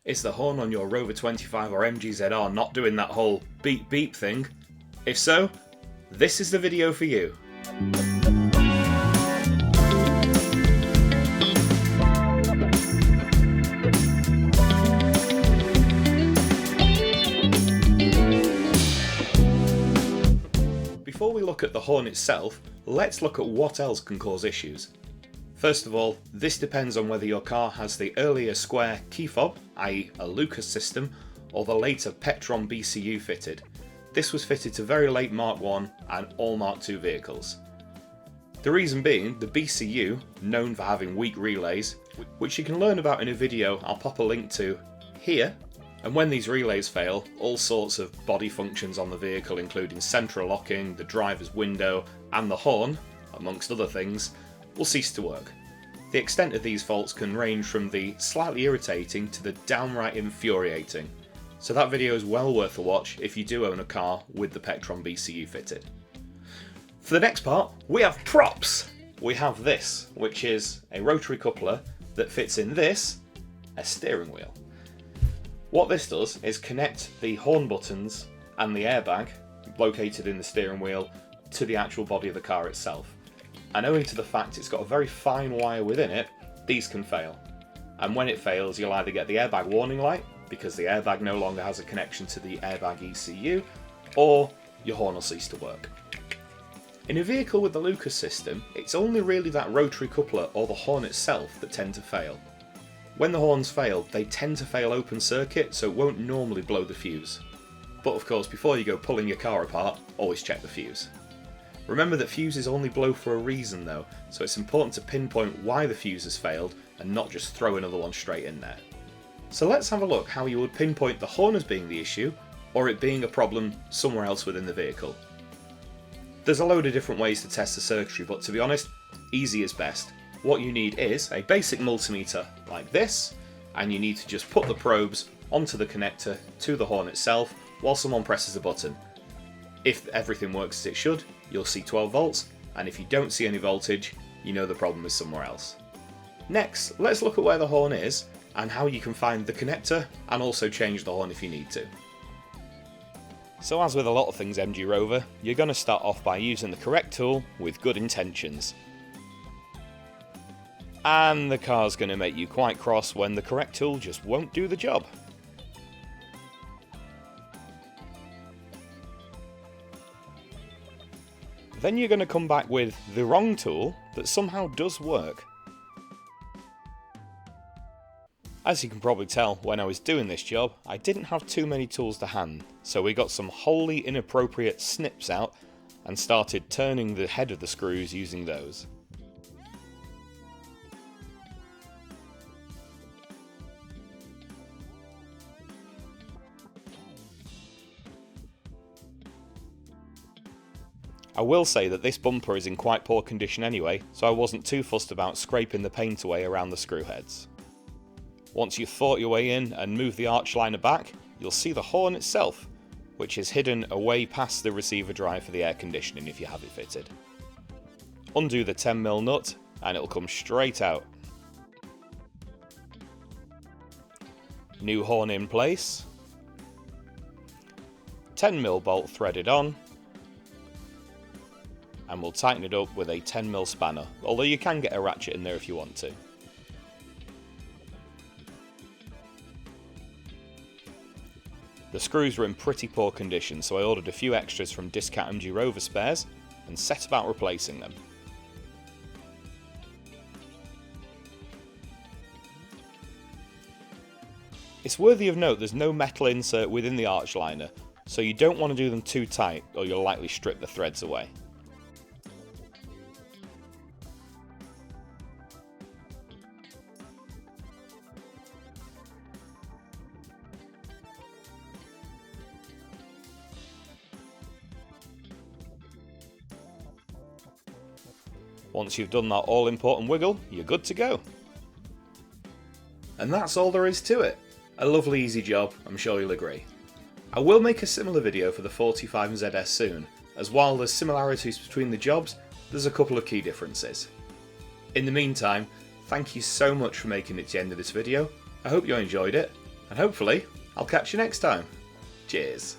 Is the horn on your Rover 25 or MGZR not doing that whole beep beep thing? If so, this is the video for you. Before we look at the horn itself, let's look at what else can cause issues. First of all, this depends on whether your car has the earlier square key fob, i.e. a Lucas system, or the later Petron BCU fitted. This was fitted to very late Mark 1 and all Mark 2 vehicles. The reason being, the BCU, known for having weak relays, which you can learn about in a video I'll pop a link to here, and when these relays fail, all sorts of body functions on the vehicle including central locking, the driver's window and the horn, amongst other things, will cease to work. The extent of these faults can range from the slightly irritating to the downright infuriating, so that video is well worth a watch if you do own a car with the Petron BCU fitted. For the next part, we have props! We have this, which is a rotary coupler that fits in this, a steering wheel. What this does is connect the horn buttons and the airbag, located in the steering wheel, to the actual body of the car itself. And owing to the fact it's got a very fine wire within it, these can fail. And when it fails, you'll either get the airbag warning light, because the airbag no longer has a connection to the airbag ECU, or your horn will cease to work. In a vehicle with the Lucas system, it's only really that rotary coupler or the horn itself that tend to fail. When the horns fail, they tend to fail open circuit, so it won't normally blow the fuse. But of course, before you go pulling your car apart, always check the fuse. Remember that fuses only blow for a reason though, so it's important to pinpoint why the fuse has failed and not just throw another one straight in there. So let's have a look how you would pinpoint the horn as being the issue, or it being a problem somewhere else within the vehicle. There's a load of different ways to test the circuitry, but to be honest, easy is best. What you need is a basic multimeter like this, and you need to just put the probes onto the connector to the horn itself while someone presses a button. If everything works as it should, you'll see 12 volts, and if you don't see any voltage, you know the problem is somewhere else. Next, let's look at where the horn is and how you can find the connector and also change the horn if you need to. So as with a lot of things MG Rover, you're going to start off by using the correct tool with good intentions. And the car's going to make you quite cross when the correct tool just won't do the job. Then you're going to come back with the wrong tool that somehow does work. As you can probably tell, when I was doing this job, I didn't have too many tools to hand, so we got some wholly inappropriate snips out and started turning the head of the screws using those. I will say that this bumper is in quite poor condition anyway, so I wasn't too fussed about scraping the paint away around the screw heads. Once you've fought your way in and moved the arch liner back, you'll see the horn itself, which is hidden away past the receiver drive for the air conditioning if you have it fitted. Undo the 10mm nut and it'll come straight out. New horn in place. 10mm bolt threaded on. And we'll tighten it up with a 10mm spanner, although you can get a ratchet in there if you want to. The screws were in pretty poor condition, so I ordered a few extras from Discount MG Rover spares and set about replacing them. It's worthy of note there's no metal insert within the arch liner, so you don't want to do them too tight or you'll likely strip the threads away. Once you've done that all important wiggle, you're good to go. And that's all there is to it. A lovely easy job, I'm sure you'll agree. I will make a similar video for the 45ZS soon, as while there's similarities between the jobs, there's a couple of key differences. In the meantime, thank you so much for making it to the end of this video. I hope you enjoyed it, and hopefully I'll catch you next time. Cheers.